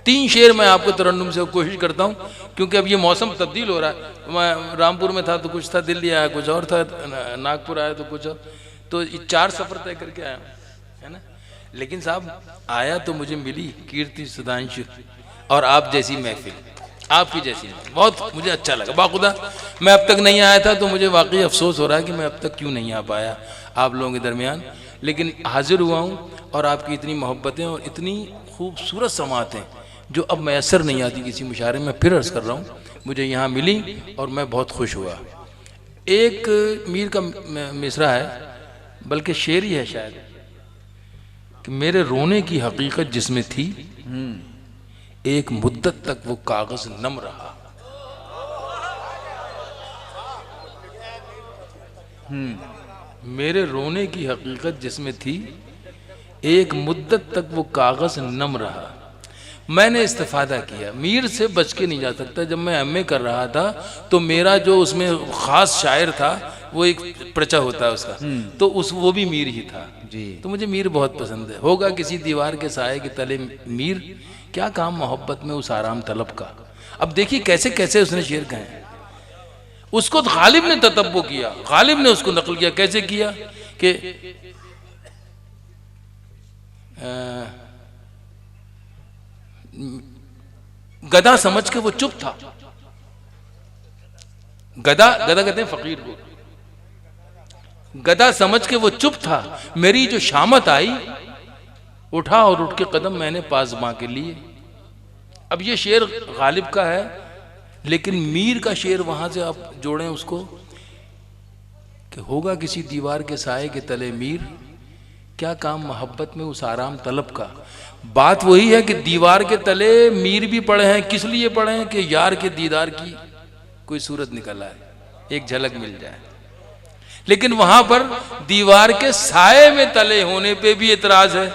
3 शेर मैं आपको तरन्नुम से कोशिश करता हूँ, क्योंकि अब ये मौसम तब्दील हो रहा है। मैं रामपुर में था तो कुछ था, दिल्ली आया कुछ और था, नागपुर आया तो कुछ और, तो 4 सफ़र तय करके आया, है ना। लेकिन साहब आया तो मुझे मिली कीर्ति सुधांशु और आप जैसी महफिल, आपकी जैसी, बहुत मुझे अच्छा लगा। बाखुदा मैं अब तक नहीं आया था तो मुझे वाकई अफसोस हो रहा है कि मैं अब तक क्यों नहीं आ पाया आप लोगों के दरमियान, लेकिन हाजिर हुआ हूँ। और आपकी इतनी मोहब्बतें और इतनी खूबसूरत समातें जो अब मैसर नहीं आती किसी मुशायरे में, फिर अर्ज़ कर रहा हूँ, मुझे यहाँ मिली और मैं बहुत खुश हुआ। एक मीर का मिसरा है, बल्कि शेर ही है शायद, कि मेरे रोने की हकीकत जिसमें थी, एक मुद्दत तक वो कागज नम रहा। मेरे रोने की हकीकत जिसमें थी, एक मुद्दत तक वो कागज नम रहा। मैंने इस्तिफादा किया, मीर से बच के नहीं जा सकता। जब मैं एमए कर रहा था तो मेरा जो उसमें ख़ास शायर था, वो एक प्रचा होता है उसका, तो वो भी मीर ही था जी। तो मुझे मीर बहुत पसंद है। होगा किसी दीवार के साए के तले मीर, क्या काम मोहब्बत में उस आराम तलब का। अब देखिए कैसे कैसे उसने शेर कहे। उसको तो गालिब ने ततब्बो किया, गालिब ने उसको नकल किया। कैसे किया कि गधा समझ के वो चुप था। गधा गधा कहते हैं फकीर को। गधा समझ के वो चुप था। मेरी जो शामत आई, उठा और उठ के कदम मैंने पासबां के लिए। अब ये शेर गालिब का है, लेकिन मीर का शेर वहां से आप जोड़ें उसको कि होगा किसी दीवार के साए के तले मीर, क्या काम मोहब्बत में उस आराम तलब का। बात वही है कि दीवार के तले मीर भी पड़े हैं, किस लिए पड़े हैं कि यार के दीदार की कोई सूरत निकल आए, एक झलक मिल जाए। लेकिन वहां पर दीवार के साए में तले होने पे भी इतराज है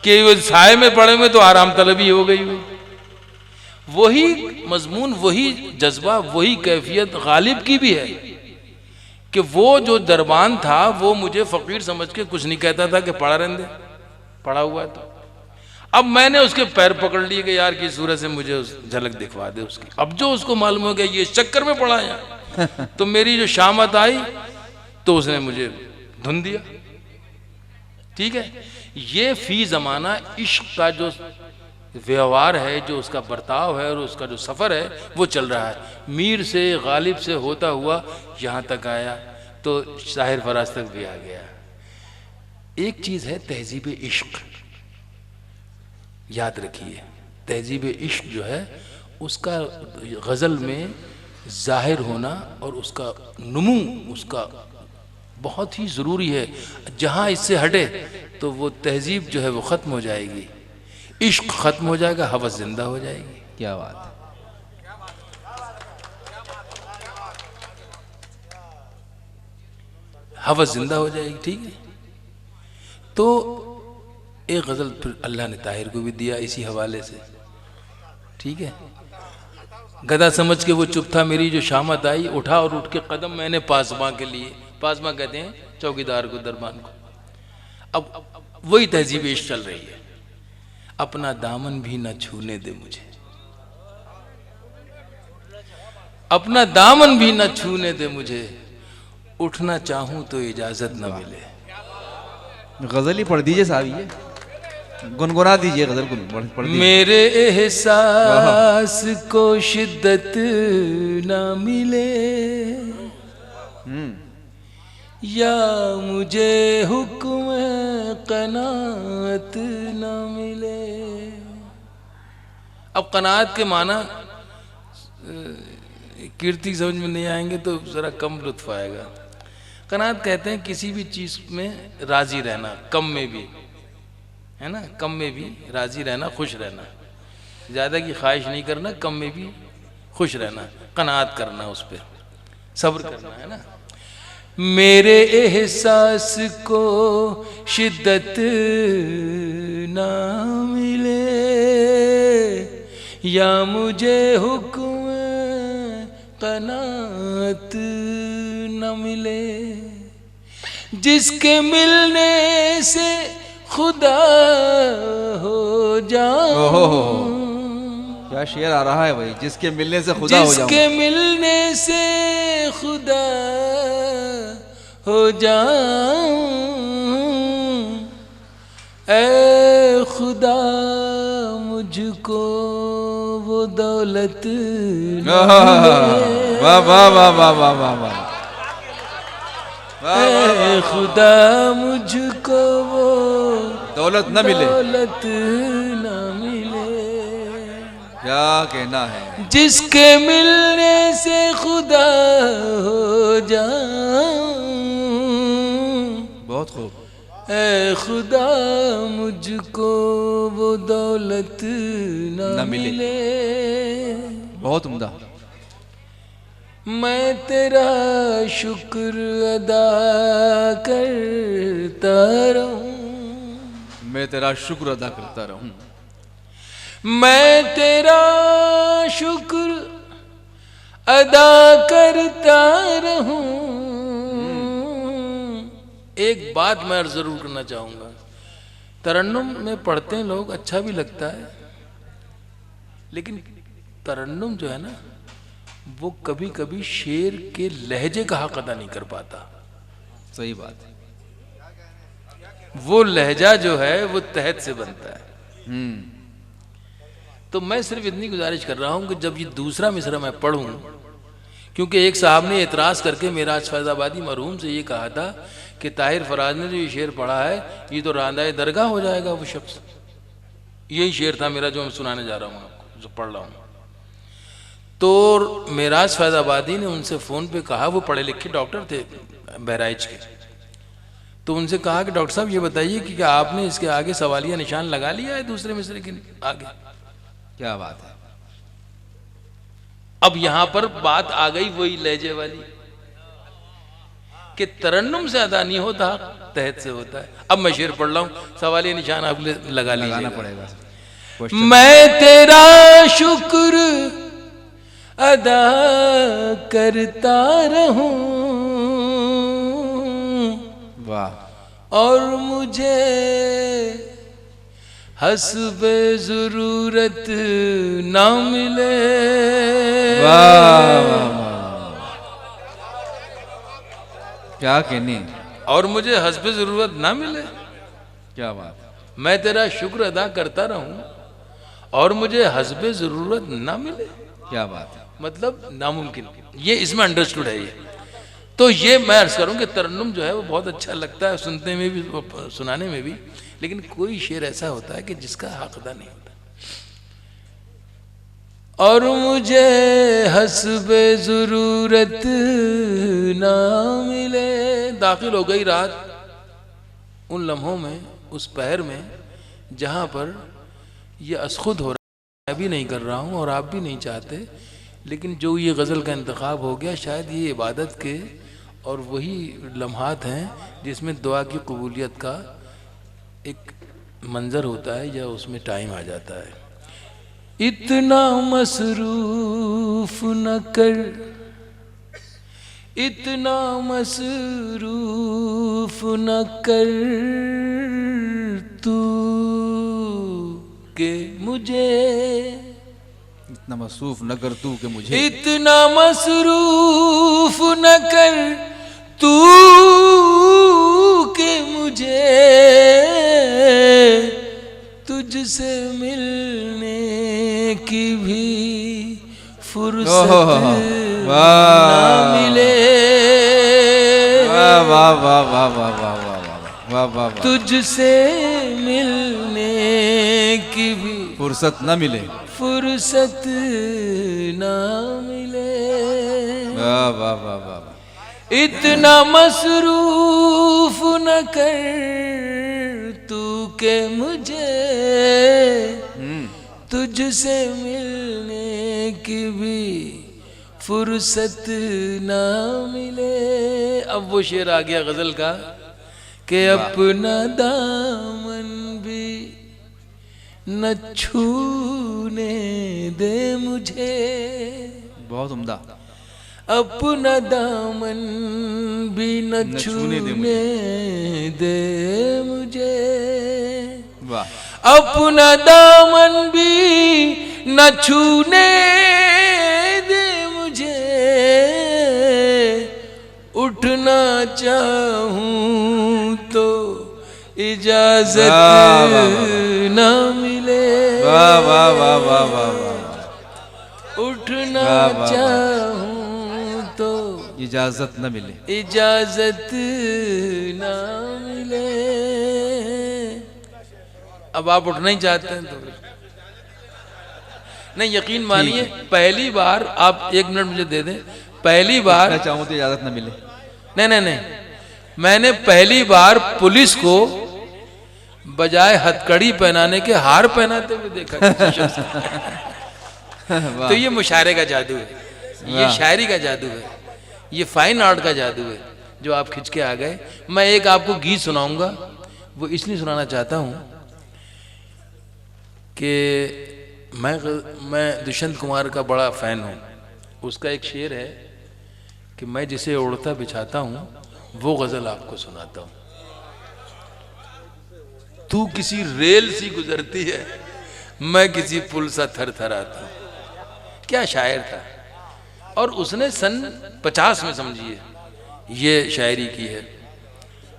कि वो साए में पड़े में तो आराम तलबी हो गई हो। वही मजमून, वही जज्बा, वही कैफियत गालिब की भी है कि वो जो दरबान था वो मुझे फकीर समझ के कुछ नहीं कहता था कि पढ़ा रहने दे, पढ़ा हुआ है तो। अब मैंने उसके पैर पकड़ लिए कि यार की सूरत से मुझे उस झलक दिखवा दे उसकी। अब जो उसको मालूम हो गया ये इस चक्कर में पड़ा है तो मेरी जो शामत आई तो उसने मुझे धुन दिया। ठीक है, ये फी जमाना इश्क का जो व्यवहार है, जो उसका बर्ताव है और उसका जो सफ़र है वो चल रहा है। मीर से गालिब से होता हुआ यहाँ तक आया तो शाहिर फराज तक भी आ गया। एक चीज़ है तहजीब इश्क, याद रखिए। तहजीब इश्क जो है उसका गज़ल में ज़ाहिर होना और उसका नुमू उसका बहुत ही ज़रूरी है। जहाँ इससे हटे तो वो तहजीब जो है वो ख़त्म हो जाएगी, इश्क ख़त्म हो जाएगा, हवस जिंदा हो जाएगी। क्या बात है। हवस जिंदा हो जाएगी। ठीक है, तो एक गज़ल फिर अल्लाह ने ताहिर को भी दिया इसी हवाले से। ठीक है, गधा समझ के वो चुप था, मेरी जो शामत आई, उठा और उठ के कदम मैंने पासबां के लिए। पासबां कहते हैं चौकीदार को, दरबान को। अब वही तहजीब इश्क चल रही है। अपना दामन भी न छूने दे मुझे, अपना दामन भी न छूने दे मुझे, उठना चाहूं तो इजाजत न मिले। गजल ही पढ़ दीजिए साहब, ये गुनगुना दीजिए गजल को, पढ़ दीजिए। मेरे एहसास को शिद्दत न मिले या मुझे हुक्म कनात न मिले। अब कनात के माना कीर्ति समझ में नहीं आएंगे तो ज़रा कम लुत्फ आएगा। कनात कहते हैं किसी भी चीज़ में राज़ी रहना, कम में भी, है ना, कम में भी राज़ी रहना, खुश रहना, ज़्यादा की ख्वाहिश नहीं करना, कम में भी खुश रहना, कनात करना, उस पर सब्र करना, है ना। मेरे एहसास को शिद्दत ना मिले या मुझे हुक्म कनात न मिले, जिसके मिलने से खुदा हो जाऊं क्या शेर आ रहा है भाई, जिसके मिलने से खुदा हो जाऊं। जिसके मिलने से खुदा हो जाऊं, ऐ खुदा मुझको वो दौलत न मिले। वाह वाह वाह वाह वाह वाह वाह। ऐ खुदा मुझको वो दौलत न मिले, दौलत न मिले। क्या कहना है। जिसके मिलने से खुदा हो जाऊं, बहुत खूब। ऐ खुदा मुझको वो दौलत न मिले। बहुत उम्दा। मैं तेरा शुक्र अदा करता रहूं, मैं तेरा शुक्र अदा करता रहूं, मैं तेरा शुक्र अदा करता रहूं। एक बात मैं जरूर करना चाहूंगा, तरन्नुम में पढ़ते हैं लोग, अच्छा भी लगता है, लेकिन तरन्नुम जो है ना, वो कभी कभी शेर के लहजे का हक अदा नहीं कर पाता। सही बात है। वो लहजा जो है वो तहत से बनता है। तो मैं सिर्फ इतनी गुजारिश कर रहा हूं कि जब ये दूसरा मिसरा मैं पढ़ूं, क्योंकि एक साहब ने एतराज़ करके मेराज फैज़ाबादी मरहूम से ये कहा था कि ताहिर फराज ने जो ये शेर पढ़ा है, ये तो रांदाए दरगाह हो जाएगा वो शख्स। यही शेर था मेरा जो मैं सुनाने जा रहा हूँ आपको, जो पढ़ रहा हूँ। तो मेराज फैज़ाबादी ने उनसे फ़ोन पे कहा, वो पढ़े लिखे डॉक्टर थे बहराइच के, तो उनसे कहा कि डॉक्टर साहब ये बताइए कि क्या आपने इसके आगे सवालिया निशान लगा लिया है दूसरे मिसरे के आगे। क्या बात है। अब यहां पर बात आ गई वही लहजे वाली कि तरन्नुम से अदा नहीं होता, तहत से होता है। अब मैं शेर पढ़ रहा हूं, सवालिया निशान आप लगा लीजिएगा। पड़ेगा। मैं तेरा शुक्र अदा करता रहूं, वाह। और मुझे हस्बे जरूरत ना मिले। वाह वाह वाह, क्या कहने। और मुझे हस्बे जरूरत ना मिले। क्या बात। मैं तेरा शुक्र अदा करता रहूं और मुझे हस्बे जरूरत ना मिले। क्या बात है। मतलब नामुमकिन, ये इसमें अंडरस्टूड है ये। तो ये मैं अर्ज करूं कि तरन्नुम जो है वो बहुत अच्छा लगता है सुनने में भी, सुनाने में भी, लेकिन कोई शेर ऐसा होता है कि जिसका हक अदा नहीं होता। और मुझे हस्बे जरूरत ना मिले। दाखिल हो गई रात उन लम्हों में, उस पहर में जहां पर ये असखुद हो रहा है। मैं भी नहीं कर रहा हूं और आप भी नहीं चाहते, लेकिन जो ये गज़ल का इंतखाब हो गया, शायद ये इबादत के और वही लम्हात हैं जिसमें दुआ की कबूलियत का एक मंज़र होता है या उसमें टाइम आ जाता है। इतना मसरूफ न कर, इतना मसरूफ न कर तू के मुझे, इतना मसरूफ न कर तू के मुझे, इतना मसरूफ न कर तू के मुझे तुझसे मिलने की भी फुर्सत ना मिले। वाह वाह वाह वाह वाह वाह वाह वाह वाह। तुझसे मिलने की भी फुर्सत न मिले, फुर्सत ना मिले। वाह वाह वाह वाह। इतना मसरूफ न कर तू के मुझे तुझसे मिलने की भी फुर्सत ना मिले। अब वो शेर आ गया गजल का कि अपना दामन भी न छूने दे मुझे। बहुत उम्दा। अपना दामन भी न छूने दे मुझे। वाह। अपना दामन भी न छूने दे मुझे, उठना चाहूं तो इजाजत न मिले। वाह वाह वाह वाह वाह वाह। उठना चाहूं तो इजाजत न मिले, इजाजत न मिले। अब आप उठना ही चाहते हैं तो नहीं, यकीन मानिए पहली बार आप 1 मिनट मुझे दे दें, पहली बार चाहूं तो इजाजत न मिले। नहीं नहीं नहीं, मैंने पहली बार पुलिस को बजाय हथकड़ी पहनाने के हार पहनाते हुए देखा किसी शख्स को। तो ये मुशायरे का जादू है, ये शायरी का जादू है, ये फाइन आर्ट का जादू है जो आप खिंच के आ गए। मैं एक आपको गीत सुनाऊंगा, वो इसलिए सुनाना चाहता हूं कि मैं दुष्यंत कुमार का बड़ा फैन हूं। उसका एक शेर है कि मैं जिसे ओढ़ता बिछाता हूं वो गजल आपको सुनाता हूं। तू किसी रेल सी गुजरती है, मैं किसी पुल सा थर थर आता हूं। क्या शायर था, और उसने सन 50 में समझिए ये शायरी की है।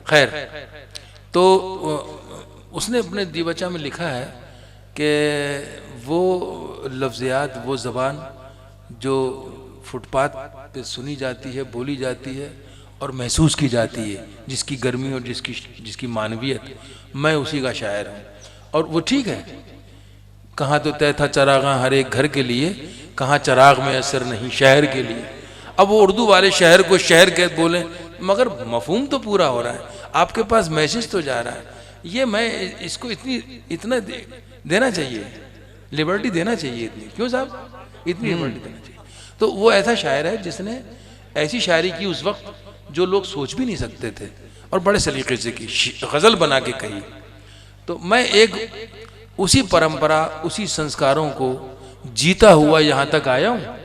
खैर, तो उसने अपने दीवचा में लिखा है कि वो लफ्ज़ियात, वो ज़बान जो फुटपाथ पे सुनी जाती है, बोली जाती है और महसूस की जाती है, जिसकी गर्मी और जिसकी मानवियत, मैं उसी का शायर हूँ। और वो ठीक है, कहाँ तो तय था चरागां हर एक घर के लिए, कहाँ चराग में असर नहीं शहर के लिए। अब वो उर्दू वाले शहर को शहर कह बोलें, मगर मफहूम तो पूरा हो रहा है, आपके पास मैसेज तो जा रहा है। ये मैं इसको इतना देना चाहिए, लिबर्टी देना चाहिए इतनी, क्यों साहब, इतनी लिबर्टी देना चाहिए। तो वो ऐसा शायर है जिसने ऐसी शायरी की उस वक्त जो लोग सोच भी नहीं सकते थे, और बड़े सलीके से की, गज़ल बना के कही। तो मैं एक उसी परंपरा, उसी संस्कारों को जीता हुआ यहाँ तक आया हूँ।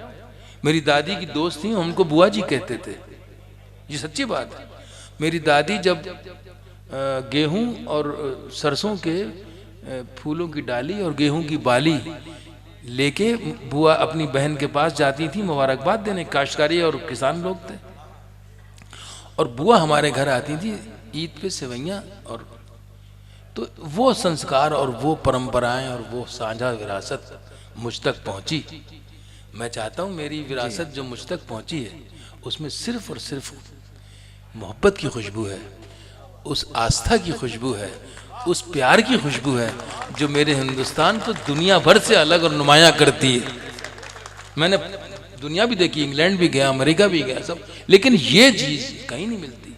मेरी दादी की दोस्त थी, उनको बुआ जी कहते थे, ये सच्ची बात है। मेरी दादी जब गेहूं और सरसों के फूलों की डाली और गेहूं की बाली लेके बुआ अपनी बहन के पास जाती थी मुबारकबाद देने, काश्तकारी और किसान लोग थे, और बुआ हमारे घर आती थी ईद पे सेवैयाँ। और तो वो संस्कार और वो परंपराएं और वो साझा विरासत मुझ तक पहुंची। मैं चाहता हूं मेरी विरासत जो मुझ तक पहुंची है उसमें सिर्फ और सिर्फ मोहब्बत की खुशबू है, उस आस्था की खुशबू है, उस प्यार की खुशबू है जो मेरे हिंदुस्तान को दुनिया भर से अलग और नुमायां करती है। मैंने दुनिया भी देखी, इंग्लैंड भी गया, अमेरिका भी गया, सब, लेकिन ये चीज़ कहीं नहीं मिलती।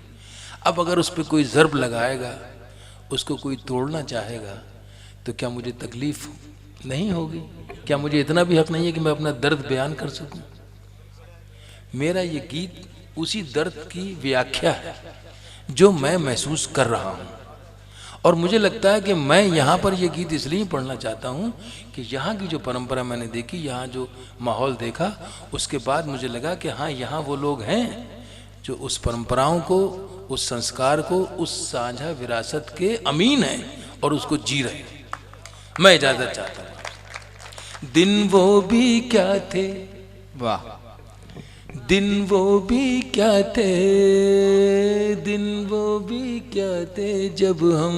अब अगर उस पर कोई ज़र्ब लगाएगा, उसको कोई तोड़ना चाहेगा, तो क्या मुझे तकलीफ नहीं होगी? क्या मुझे इतना भी हक नहीं है कि मैं अपना दर्द बयान कर सकूं? मेरा ये गीत उसी दर्द की व्याख्या है जो मैं महसूस कर रहा हूं, और मुझे लगता है कि मैं यहाँ पर ये गीत इसलिए पढ़ना चाहता हूँ कि यहाँ की जो परंपरा मैंने देखी, यहाँ जो माहौल देखा, उसके बाद मुझे लगा कि हाँ, यहाँ वो लोग हैं जो उस परंपराओं को, उस संस्कार को, उस साझा विरासत के अमीन हैं और उसको जी रहे हैं। मैं इजाज़त चाहता हूँ। दिन वो भी क्या थे, वाह, दिन वो भी क्या थे, दिन वो भी क्या थे जब हम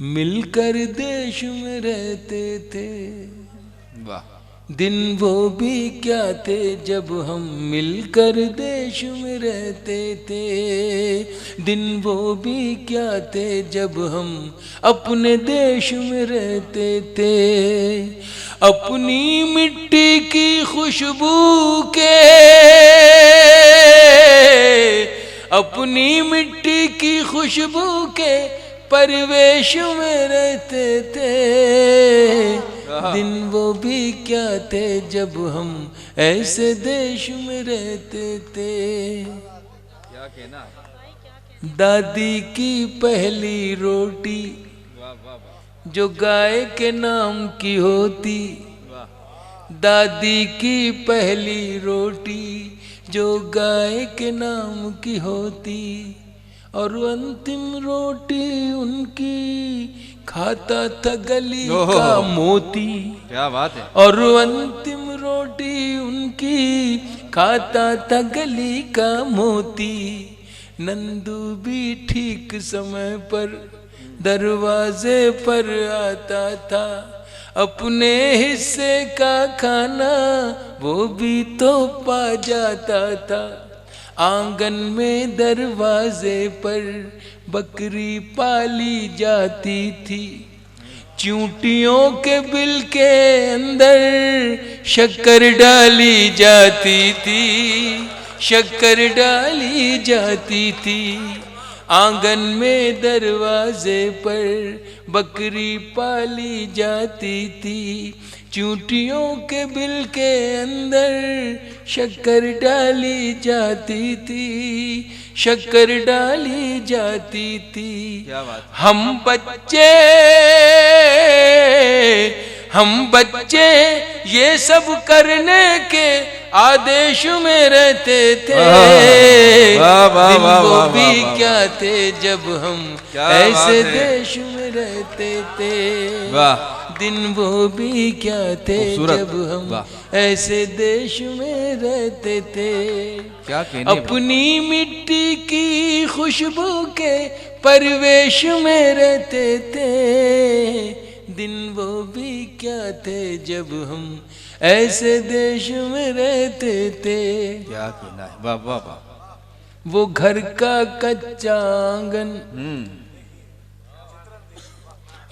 मिलकर देश में रहते थे। वाह, दिन वो भी क्या थे जब हम मिलकर देश में रहते थे। दिन वो भी क्या थे जब हम अपने देश में रहते थे। अपनी मिट्टी की खुशबू के, अपनी मिट्टी की खुशबू के परिवेश में रहते थे। दिन वो भी क्या थे जब हम ऐसे देश में रहते थे। क्या कहना। दादी की पहली रोटी जो गाय के नाम की होती, दादी की पहली रोटी जो गाय के नाम की होती, और अंतिम रोटी उनकी खाता था गली का मोती। क्या बात है। और अंतिम रोटी उनकी खाता था गली का मोती। नंदू भी ठीक समय पर दरवाजे पर आता था, अपने हिस्से का खाना वो भी तो पा जाता था। आंगन में दरवाजे पर बकरी पाली जाती थी, चूंटियों के बिल के अंदर शक्कर डाली जाती थी, शक्कर डाली जाती थी। आंगन में दरवाजे पर बकरी पाली जाती थी, चूंटियों के बिल के अंदर शक्कर डाली जाती थी, शक्कर डाली जाती थी। क्या बात। हम बच्चे ये सब करने के आदेश में रहते थे। दिन वो भी क्या थे जब हम ऐसे देश में रहते थे। दिन वो भी क्या थे जब हम ऐसे देश में रहते थे। क्या अपनी मिट्टी की खुशबू के परिवेश में रहते थे। दिन वो भी क्या थे जब हम ऐसे देश में रहते थे। क्या कहना है। वाह वाह वाह। वो घर का कच्चा आंगन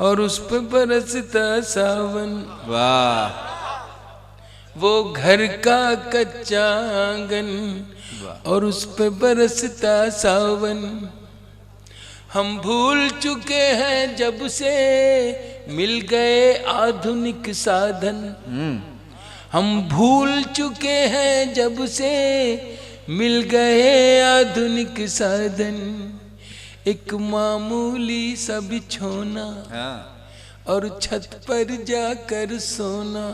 और उस पे बरसता सावन। वाह। वो घर का कच्चा आंगन और उस पे बरसता सावन। हम भूल चुके हैं जब से मिल गए आधुनिक साधन। हम भूल चुके हैं जब से मिल गए आधुनिक साधन। एक मामूली सा बिछोना और छत पर जाकर सोना।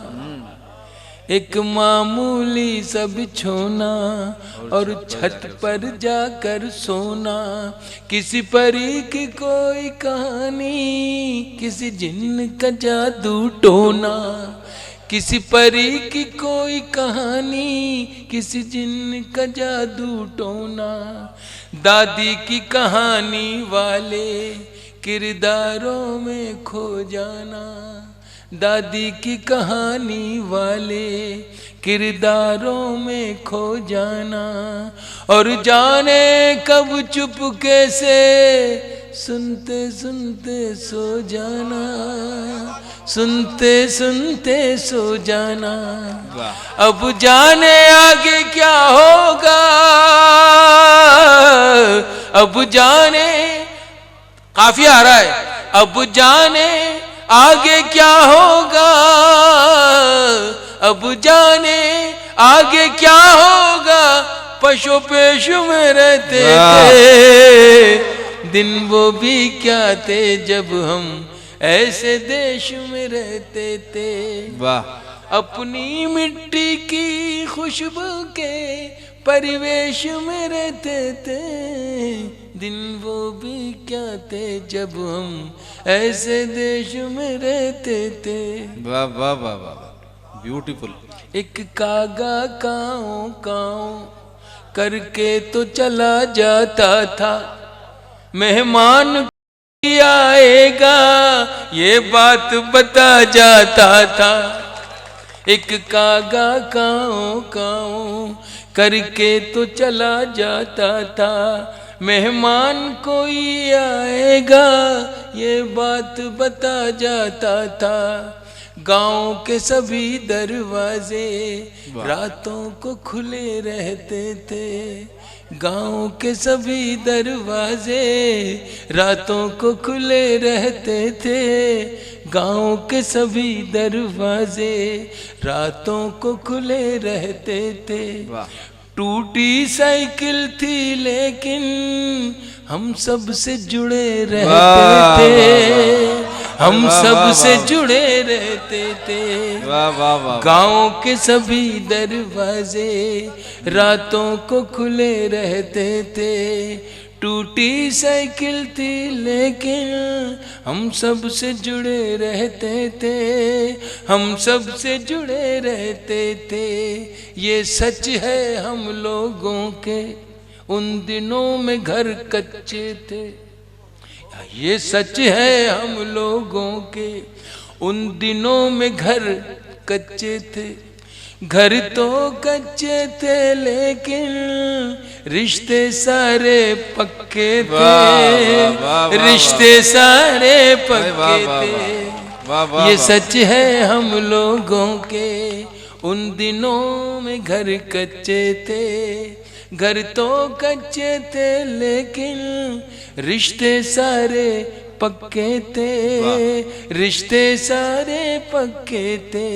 एक मामूली सा बिछोना और छत पर जाकर सोना। किसी परी की कोई कहानी, किसी जिन्न का जादू टोना। किसी परी की कोई कहानी, किसी जिन्न का जादू टोना। दादी की कहानी वाले किरदारों में खो जाना। दादी की कहानी वाले किरदारों में खो जाना। और जाने कब चुपके से सुनते सुनते सो जाना। सुनते सुनते सो जाना। अब जाने आगे क्या होगा। अब जाने काफिया आ रहा है। अब जाने आगे क्या होगा। अब जाने आगे क्या होगा। पशु पेश में रहते थे। दिन वो भी क्या थे जब हम ऐसे देश में रहते थे। वाह। अपनी मिट्टी की खुशबू के परिवेश में रहते थे। दिन वो भी क्या थे जब हम ऐसे देश में रहते थे। वाह वाह वाह वाह। ब्यूटीफुल। एक कागा काऊ काऊ करके तो चला जाता था। मेहमान आएगा ये बात बता जाता था। एक कागा काऊ काऊ करके तो चला जाता था। मेहमान कोई आएगा ये बात बता जाता था। गांव के सभी दरवाजे रातों को खुले रहते थे। गांव के सभी दरवाजे रातों को खुले रहते थे। गांव के सभी दरवाजे रातों को खुले रहते थे। टूटी साइकिल थी लेकिन हम सब से जुड़े रहते थे। हम सब से जुड़े रहते थे। गांव के सभी दरवाजे रातों को खुले रहते थे। टूटी साइकिल थी लेकिन हम सब से जुड़े रहते थे, हम सब से जुड़े रहते थे। ये सच है हम लोगों के उन दिनों में घर कच्चे थे। ये सच है हम लोगों के उन दिनों में घर कच्चे थे। घर तो कच्चे थे लेकिन रिश्ते सारे पक्के थे, रिश्ते सारे पक्के थे। ये सच है हम लोगों के उन दिनों में घर कच्चे थे। घर तो कच्चे थे लेकिन रिश्ते सारे पक्के थे, रिश्ते सारे पक्के थे।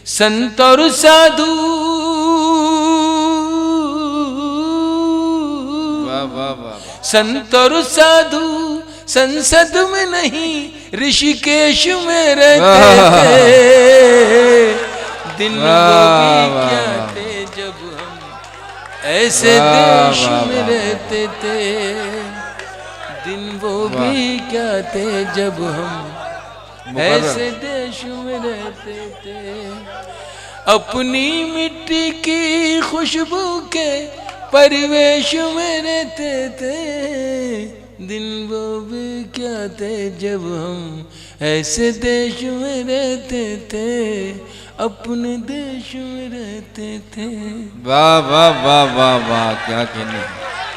संत और साधु संत और साधु संसद में नहीं ऋषिकेश में रहते थे। दिन वो भी क्या थे जब हम ऐसे देश में रहते थे। दिन वो भी क्या थे जब हम ऐसे देश में रहते थे। अपनी मिट्टी की खुशबू के परिवेश में रहते थे। दिन वो भी क्या थे जब हम ऐसे देश में रहते थे, अपने देश में रहते थे। वाह वाह वाह वाह वाह, क्या कहने।